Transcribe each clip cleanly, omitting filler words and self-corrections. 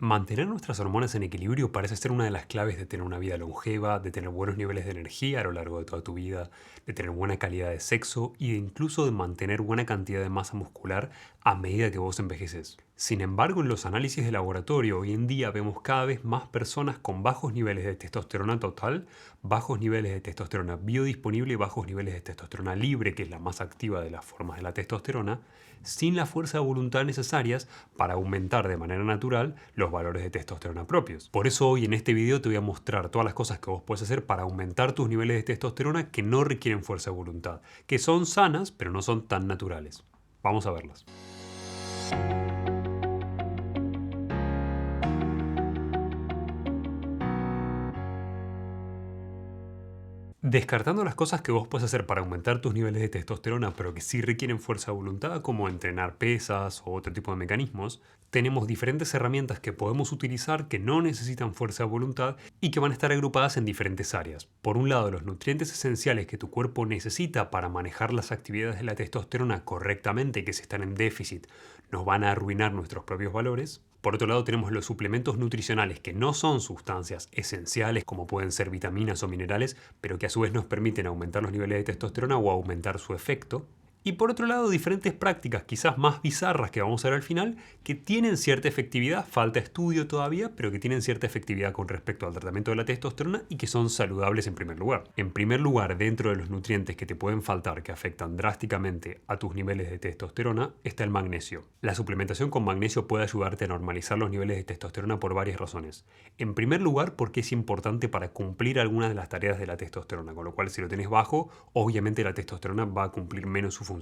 Mantener nuestras hormonas en equilibrio parece ser una de las claves de tener una vida longeva, de tener buenos niveles de energía a lo largo de toda tu vida, de tener buena calidad de sexo y de incluso de mantener buena cantidad de masa muscular a medida que vos envejeces. Sin embargo, en los análisis de laboratorio hoy en día vemos cada vez más personas con bajos niveles de testosterona total, bajos niveles de testosterona biodisponible y bajos niveles de testosterona libre, que es la más activa de las formas de la testosterona, sin la fuerza de voluntad necesarias para aumentar de manera natural los valores de testosterona propios. Por eso hoy en este video te voy a mostrar todas las cosas que vos puedes hacer para aumentar tus niveles de testosterona que no requieren fuerza de voluntad, que son sanas pero no son tan naturales. Vamos a verlas. Descartando las cosas que vos puedes hacer para aumentar tus niveles de testosterona, pero que sí requieren fuerza de voluntad, como entrenar pesas o otro tipo de mecanismos, tenemos diferentes herramientas que podemos utilizar que no necesitan fuerza de voluntad y que van a estar agrupadas en diferentes áreas. Por un lado, los nutrientes esenciales que tu cuerpo necesita para manejar las actividades de la testosterona correctamente, que si están en déficit, nos van a arruinar nuestros propios valores. Por otro lado, tenemos los suplementos nutricionales que no son sustancias esenciales como pueden ser vitaminas o minerales, pero que a su vez nos permiten aumentar los niveles de testosterona o aumentar su efecto. Y por otro lado, diferentes prácticas quizás más bizarras que vamos a ver al final, que tienen cierta efectividad, falta estudio todavía, pero que tienen cierta efectividad con respecto al tratamiento de la testosterona y que son saludables en primer lugar. En primer lugar, dentro de los nutrientes que te pueden faltar que afectan drásticamente a tus niveles de testosterona, está el magnesio. La suplementación con magnesio puede ayudarte a normalizar los niveles de testosterona por varias razones. En primer lugar, porque es importante para cumplir algunas de las tareas de la testosterona, con lo cual si lo tenés bajo, obviamente la testosterona va a cumplir menos su función.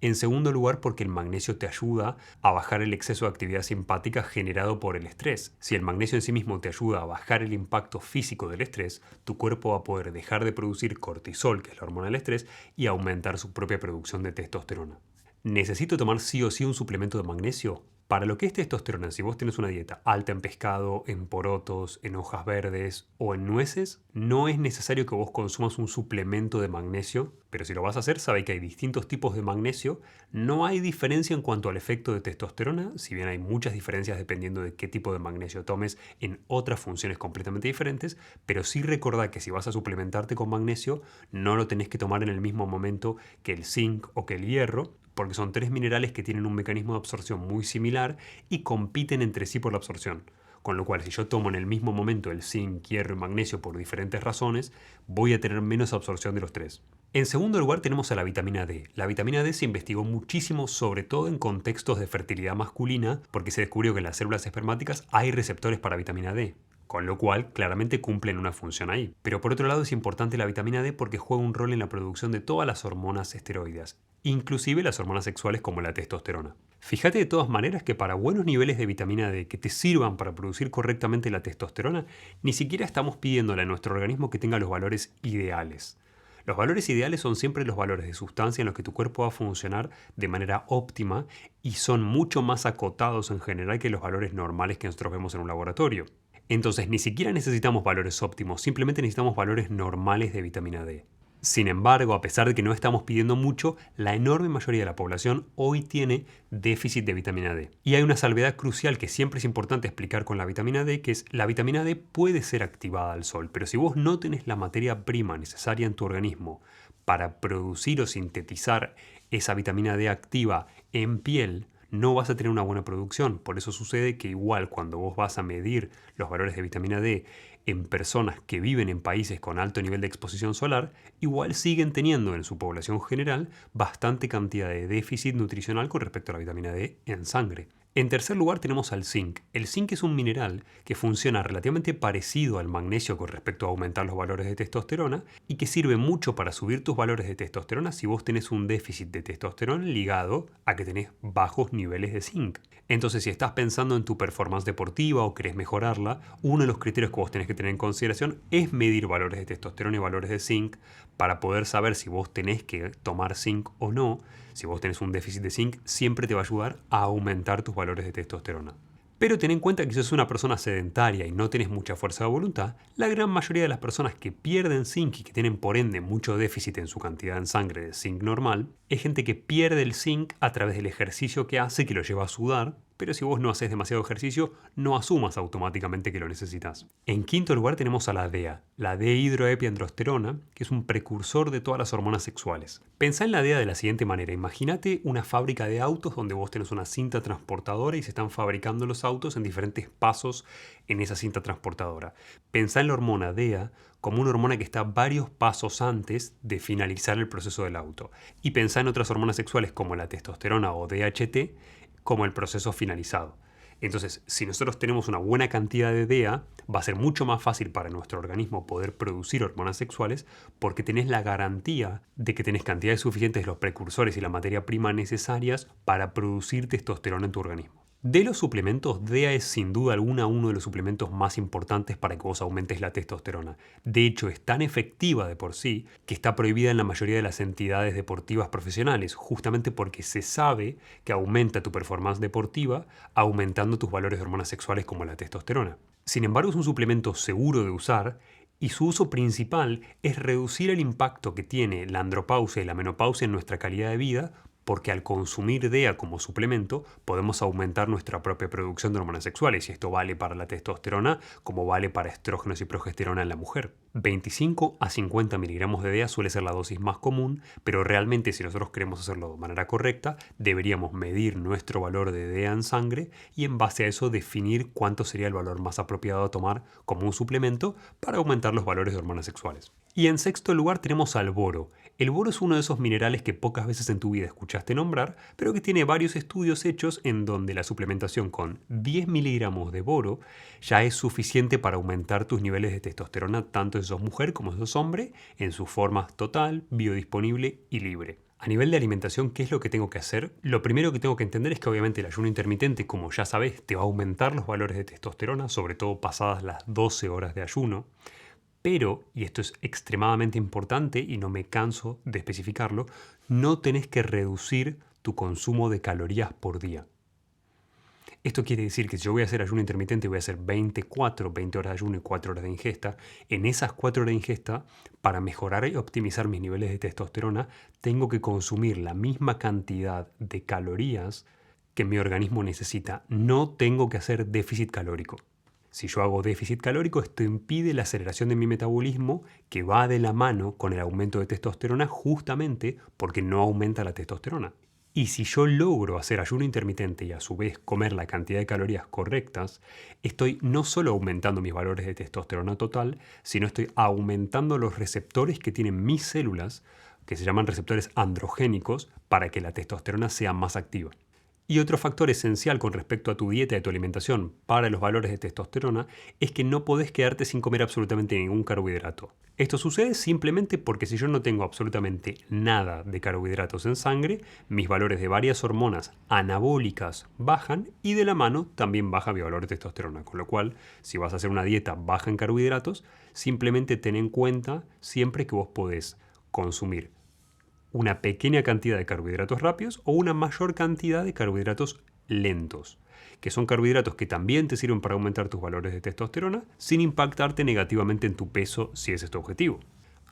En segundo lugar, porque el magnesio te ayuda a bajar el exceso de actividad simpática generado por el estrés. Si el magnesio en sí mismo te ayuda a bajar el impacto físico del estrés, tu cuerpo va a poder dejar de producir cortisol, que es la hormona del estrés, y aumentar su propia producción de testosterona. ¿Necesito tomar sí o sí un suplemento de magnesio? Para lo que es testosterona, si vos tenés una dieta alta en pescado, en porotos, en hojas verdes o en nueces, no es necesario que vos consumas un suplemento de magnesio, pero si lo vas a hacer, sabe que hay distintos tipos de magnesio. No hay diferencia en cuanto al efecto de testosterona, si bien hay muchas diferencias dependiendo de qué tipo de magnesio tomes en otras funciones completamente diferentes, pero sí recordá que si vas a suplementarte con magnesio, no lo tenés que tomar en el mismo momento que el zinc o que el hierro, porque son tres minerales que tienen un mecanismo de absorción muy similar y compiten entre sí por la absorción. Con lo cual, si yo tomo en el mismo momento el zinc, hierro y magnesio por diferentes razones, voy a tener menos absorción de los tres. En segundo lugar tenemos a la vitamina D. La vitamina D se investigó muchísimo, sobre todo en contextos de fertilidad masculina, porque se descubrió que en las células espermáticas hay receptores para vitamina D. Con lo cual, claramente cumplen una función ahí. Pero por otro lado es importante la vitamina D porque juega un rol en la producción de todas las hormonas esteroideas, inclusive las hormonas sexuales como la testosterona. Fíjate de todas maneras que para buenos niveles de vitamina D que te sirvan para producir correctamente la testosterona, ni siquiera estamos pidiéndole a nuestro organismo que tenga los valores ideales. Los valores ideales son siempre los valores de sustancia en los que tu cuerpo va a funcionar de manera óptima y son mucho más acotados en general que los valores normales que nosotros vemos en un laboratorio. Entonces ni siquiera necesitamos valores óptimos, simplemente necesitamos valores normales de vitamina D. Sin embargo, a pesar de que no estamos pidiendo mucho, la enorme mayoría de la población hoy tiene déficit de vitamina D. Y hay una salvedad crucial que siempre es importante explicar con la vitamina D, que es la vitamina D puede ser activada al sol, pero si vos no tenés la materia prima necesaria en tu organismo para producir o sintetizar esa vitamina D activa en piel, no vas a tener una buena producción. Por eso sucede que igual cuando vos vas a medir los valores de vitamina D en personas que viven en países con alto nivel de exposición solar, igual siguen teniendo en su población general bastante cantidad de déficit nutricional con respecto a la vitamina D en sangre. En tercer lugar tenemos al zinc. El zinc es un mineral que funciona relativamente parecido al magnesio con respecto a aumentar los valores de testosterona y que sirve mucho para subir tus valores de testosterona si vos tenés un déficit de testosterona ligado a que tenés bajos niveles de zinc. Entonces, si estás pensando en tu performance deportiva o querés mejorarla, uno de los criterios que vos tenés que tener en consideración es medir valores de testosterona y valores de zinc para poder saber si vos tenés que tomar zinc o no. Si vos tenés un déficit de zinc, siempre te va a ayudar a aumentar tus valores de testosterona. Pero ten en cuenta que si sos una persona sedentaria y no tenés mucha fuerza de voluntad, la gran mayoría de las personas que pierden zinc y que tienen por ende mucho déficit en su cantidad en sangre de zinc normal, es gente que pierde el zinc a través del ejercicio que hace, que lo lleva a sudar, pero si vos no haces demasiado ejercicio, no asumas automáticamente que lo necesitas. En quinto lugar tenemos a la DEA, la dehidroepiandrosterona, que es un precursor de todas las hormonas sexuales. Pensá en la DEA de la siguiente manera. Imagínate una fábrica de autos donde vos tenés una cinta transportadora y se están fabricando los autos en diferentes pasos en esa cinta transportadora. Pensá en la hormona DEA como una hormona que está varios pasos antes de finalizar el proceso del auto. Y pensá en otras hormonas sexuales como la testosterona o DHT como el proceso finalizado. Entonces, si nosotros tenemos una buena cantidad de DEA, va a ser mucho más fácil para nuestro organismo poder producir hormonas sexuales porque tenés la garantía de que tenés cantidades suficientes de los precursores y la materia prima necesarias para producir testosterona en tu organismo. De los suplementos, DEA es sin duda alguna uno de los suplementos más importantes para que vos aumentes la testosterona. De hecho, es tan efectiva de por sí que está prohibida en la mayoría de las entidades deportivas profesionales, justamente porque se sabe que aumenta tu performance deportiva aumentando tus valores de hormonas sexuales como la testosterona. Sin embargo, es un suplemento seguro de usar y su uso principal es reducir el impacto que tiene la andropausia y la menopausia en nuestra calidad de vida, porque al consumir DEA como suplemento podemos aumentar nuestra propia producción de hormonas sexuales y esto vale para la testosterona como vale para estrógenos y progesterona en la mujer. 25 a 50 miligramos de DEA suele ser la dosis más común, pero realmente si nosotros queremos hacerlo de manera correcta deberíamos medir nuestro valor de DEA en sangre y en base a eso definir cuánto sería el valor más apropiado a tomar como un suplemento para aumentar los valores de hormonas sexuales. Y en sexto lugar tenemos al boro. El boro es uno de esos minerales que pocas veces en tu vida escuchaste nombrar, pero que tiene varios estudios hechos en donde la suplementación con 10 miligramos de boro ya es suficiente para aumentar tus niveles de testosterona tanto si sos mujer como si sos hombre en sus formas total, biodisponible y libre. A nivel de alimentación, ¿qué es lo que tengo que hacer? Lo primero que tengo que entender es que obviamente el ayuno intermitente, como ya sabes, te va a aumentar los valores de testosterona, sobre todo pasadas las 12 horas de ayuno. Pero, y esto es extremadamente importante y no me canso de especificarlo, no tenés que reducir tu consumo de calorías por día. Esto quiere decir que si yo voy a hacer ayuno intermitente, voy a hacer 20 horas de ayuno y 4 horas de ingesta. En esas 4 horas de ingesta, para mejorar y optimizar mis niveles de testosterona, tengo que consumir la misma cantidad de calorías que mi organismo necesita. No tengo que hacer déficit calórico. Si yo hago déficit calórico, esto impide la aceleración de mi metabolismo que va de la mano con el aumento de testosterona justamente porque no aumenta la testosterona. Y si yo logro hacer ayuno intermitente y a su vez comer la cantidad de calorías correctas, estoy no solo aumentando mis valores de testosterona total, sino estoy aumentando los receptores que tienen mis células, que se llaman receptores androgénicos, para que la testosterona sea más activa. Y otro factor esencial con respecto a tu dieta y a tu alimentación para los valores de testosterona es que no podés quedarte sin comer absolutamente ningún carbohidrato. Esto sucede simplemente porque si yo no tengo absolutamente nada de carbohidratos en sangre, mis valores de varias hormonas anabólicas bajan y de la mano también baja mi valor de testosterona. Con lo cual, si vas a hacer una dieta baja en carbohidratos, simplemente ten en cuenta siempre que vos podés consumir una pequeña cantidad de carbohidratos rápidos o una mayor cantidad de carbohidratos lentos, que son carbohidratos que también te sirven para aumentar tus valores de testosterona sin impactarte negativamente en tu peso si ese es tu objetivo.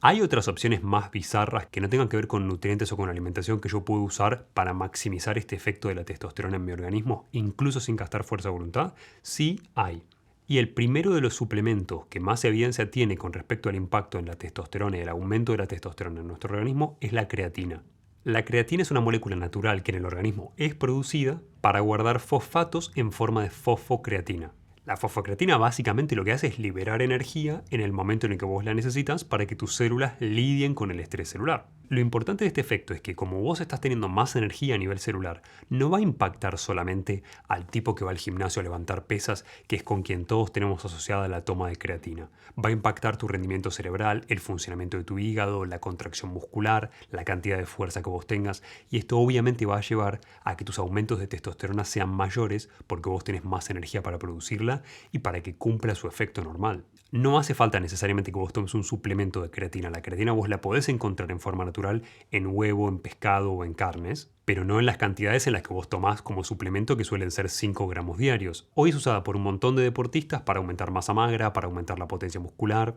Hay otras opciones más bizarras que no tengan que ver con nutrientes o con alimentación que yo puedo usar para maximizar este efecto de la testosterona en mi organismo, incluso sin gastar fuerza de voluntad. Sí hay. Y el primero de los suplementos que más evidencia tiene con respecto al impacto en la testosterona y el aumento de la testosterona en nuestro organismo es la creatina. La creatina es una molécula natural que en el organismo es producida para guardar fosfatos en forma de fosfocreatina. La fosfocreatina básicamente lo que hace es liberar energía en el momento en el que vos la necesitas para que tus células lidien con el estrés celular. Lo importante de este efecto es que como vos estás teniendo más energía a nivel celular, no va a impactar solamente al tipo que va al gimnasio a levantar pesas, que es con quien todos tenemos asociada la toma de creatina. Va a impactar tu rendimiento cerebral, el funcionamiento de tu hígado, la contracción muscular, la cantidad de fuerza que vos tengas, y esto obviamente va a llevar a que tus aumentos de testosterona sean mayores porque vos tenés más energía para producirla y para que cumpla su efecto normal. No hace falta necesariamente que vos tomes un suplemento de creatina. La creatina vos la podés encontrar en forma natural en huevo, en pescado o en carnes, pero no en las cantidades en las que vos tomás como suplemento, que suelen ser 5 gramos diarios. Hoy es usada por un montón de deportistas para aumentar masa magra, para aumentar la potencia muscular,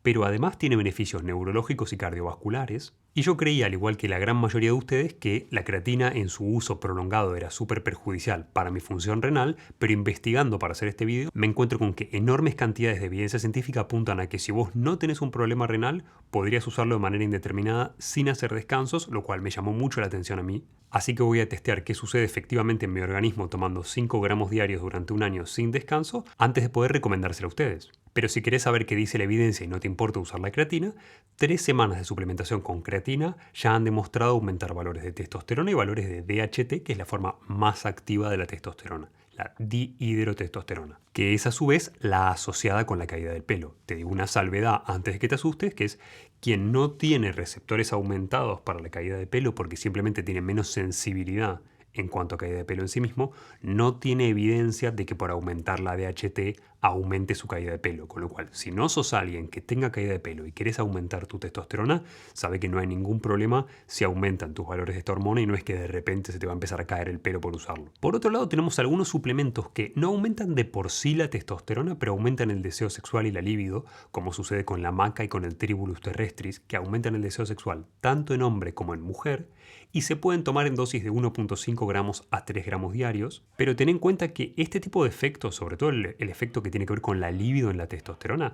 pero además tiene beneficios neurológicos y cardiovasculares. Y yo creía, al igual que la gran mayoría de ustedes, que la creatina en su uso prolongado era súper perjudicial para mi función renal, pero investigando para hacer este video me encuentro con que enormes cantidades de evidencia científica apuntan a que si vos no tenés un problema renal, podrías usarlo de manera indeterminada sin hacer descansos, lo cual me llamó mucho la atención a mí. Así que voy a testear qué sucede efectivamente en mi organismo tomando 5 gramos diarios durante un año sin descanso antes de poder recomendárselo a ustedes. Pero si querés saber qué dice la evidencia y no te importa usar la creatina, 3 semanas de suplementación con creatina ya han demostrado aumentar valores de testosterona y valores de DHT, que es la forma más activa de la testosterona, la dihidrotestosterona, que es a su vez la asociada con la caída del pelo. Te digo una salvedad antes de que te asustes, que es quien no tiene receptores aumentados para la caída de pelo porque simplemente tiene menos sensibilidad en cuanto a caída de pelo en sí mismo, no tiene evidencia de que por aumentar la DHT aumente su caída de pelo. Con lo cual, si no sos alguien que tenga caída de pelo y querés aumentar tu testosterona, sabe que no hay ningún problema si aumentan tus valores de esta hormona y no es que de repente se te va a empezar a caer el pelo por usarlo. Por otro lado, tenemos algunos suplementos que no aumentan de por sí la testosterona, pero aumentan el deseo sexual y la libido, como sucede con la maca y con el Tribulus terrestris, que aumentan el deseo sexual tanto en hombre como en mujer, y se pueden tomar en dosis de 1.5 gramos a 3 gramos diarios, pero ten en cuenta que este tipo de efectos, sobre todo el efecto que tiene que ver con la libido en la testosterona,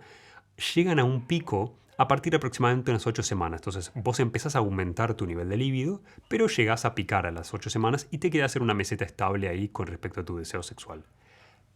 llegan a un pico a partir de aproximadamente unas 8 semanas. Entonces vos empezás a aumentar tu nivel de libido, pero llegás a picar a las 8 semanas y te quedás en una meseta estable ahí con respecto a tu deseo sexual.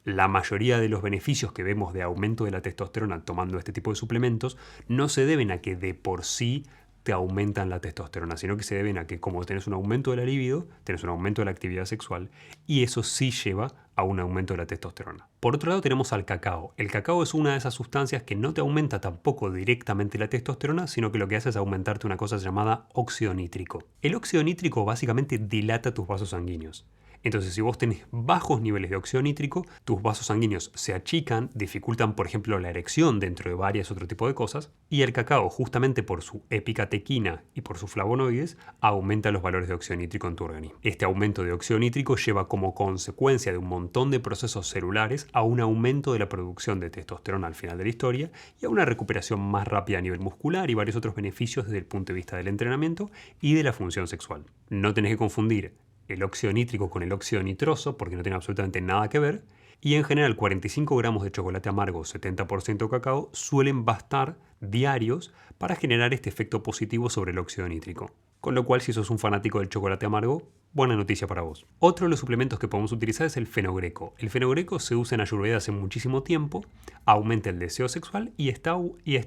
La mayoría de los beneficios que vemos de aumento de la testosterona tomando este tipo de suplementos no se deben a que de por sí te aumentan la testosterona, sino que se deben a que como tenés un aumento de la libido, tenés un aumento de la actividad sexual y eso sí lleva a un aumento de la testosterona. Por otro lado tenemos al cacao. El cacao es una de esas sustancias que no te aumenta tampoco directamente la testosterona, sino que lo que hace es aumentarte una cosa llamada óxido nítrico. El óxido nítrico básicamente dilata tus vasos sanguíneos. Entonces, si vos tenés bajos niveles de óxido nítrico, tus vasos sanguíneos se achican, dificultan, por ejemplo, la erección dentro de varios otro tipo de cosas, y el cacao, justamente por su epicatequina y por sus flavonoides, aumenta los valores de óxido nítrico en tu organismo. Este aumento de óxido nítrico lleva como consecuencia de un montón de procesos celulares a un aumento de la producción de testosterona al final de la historia y a una recuperación más rápida a nivel muscular y varios otros beneficios desde el punto de vista del entrenamiento y de la función sexual. No tenés que confundir el óxido nítrico con el óxido nitroso, porque no tiene absolutamente nada que ver, y en general 45 gramos de chocolate amargo, 70% cacao, suelen bastar diarios para generar este efecto positivo sobre el óxido nítrico. Con lo cual, si sos un fanático del chocolate amargo, buena noticia para vos. Otro de los suplementos que podemos utilizar es el fenogreco. El fenogreco se usa en Ayurveda hace muchísimo tiempo, aumenta el deseo sexual y está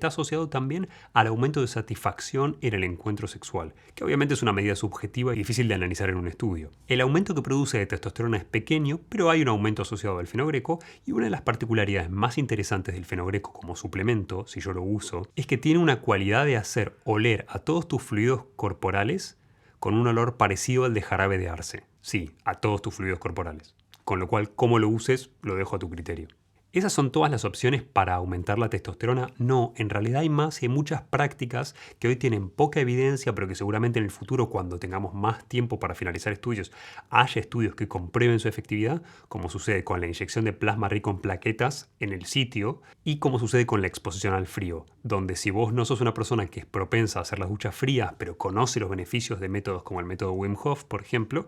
asociado también al aumento de satisfacción en el encuentro sexual, que obviamente es una medida subjetiva y difícil de analizar en un estudio. El aumento que produce de testosterona es pequeño, pero hay un aumento asociado al fenogreco y una de las particularidades más interesantes del fenogreco como suplemento, si yo lo uso, es que tiene una cualidad de hacer oler a todos tus fluidos corporales con un olor parecido al de jarabe de arce. Sí, a todos tus fluidos corporales. Con lo cual, cómo lo uses, lo dejo a tu criterio. ¿Esas son todas las opciones para aumentar la testosterona? No, en realidad hay más y hay muchas prácticas que hoy tienen poca evidencia, pero que seguramente en el futuro, cuando tengamos más tiempo para finalizar estudios, haya estudios que comprueben su efectividad, como sucede con la inyección de plasma rico en plaquetas en el sitio y como sucede con la exposición al frío, donde si vos no sos una persona que es propensa a hacer las duchas frías, pero conoce los beneficios de métodos como el método Wim Hof, por ejemplo,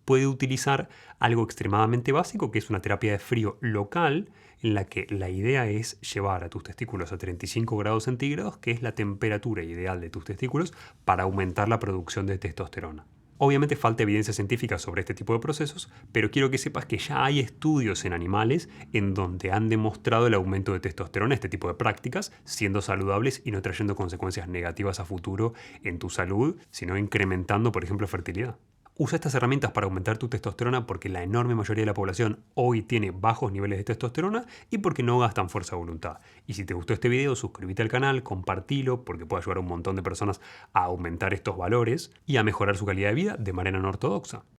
puede utilizar algo extremadamente básico, que es una terapia de frío local, en la que la idea es llevar a tus testículos a 35 grados centígrados, que es la temperatura ideal de tus testículos, para aumentar la producción de testosterona. Obviamente falta evidencia científica sobre este tipo de procesos, pero quiero que sepas que ya hay estudios en animales en donde han demostrado el aumento de testosterona, este tipo de prácticas, siendo saludables y no trayendo consecuencias negativas a futuro en tu salud, sino incrementando, por ejemplo, fertilidad. Usa estas herramientas para aumentar tu testosterona porque la enorme mayoría de la población hoy tiene bajos niveles de testosterona y porque no gastan fuerza de voluntad. Y si te gustó este video, suscríbete al canal, compartilo porque puede ayudar a un montón de personas a aumentar estos valores y a mejorar su calidad de vida de manera no ortodoxa.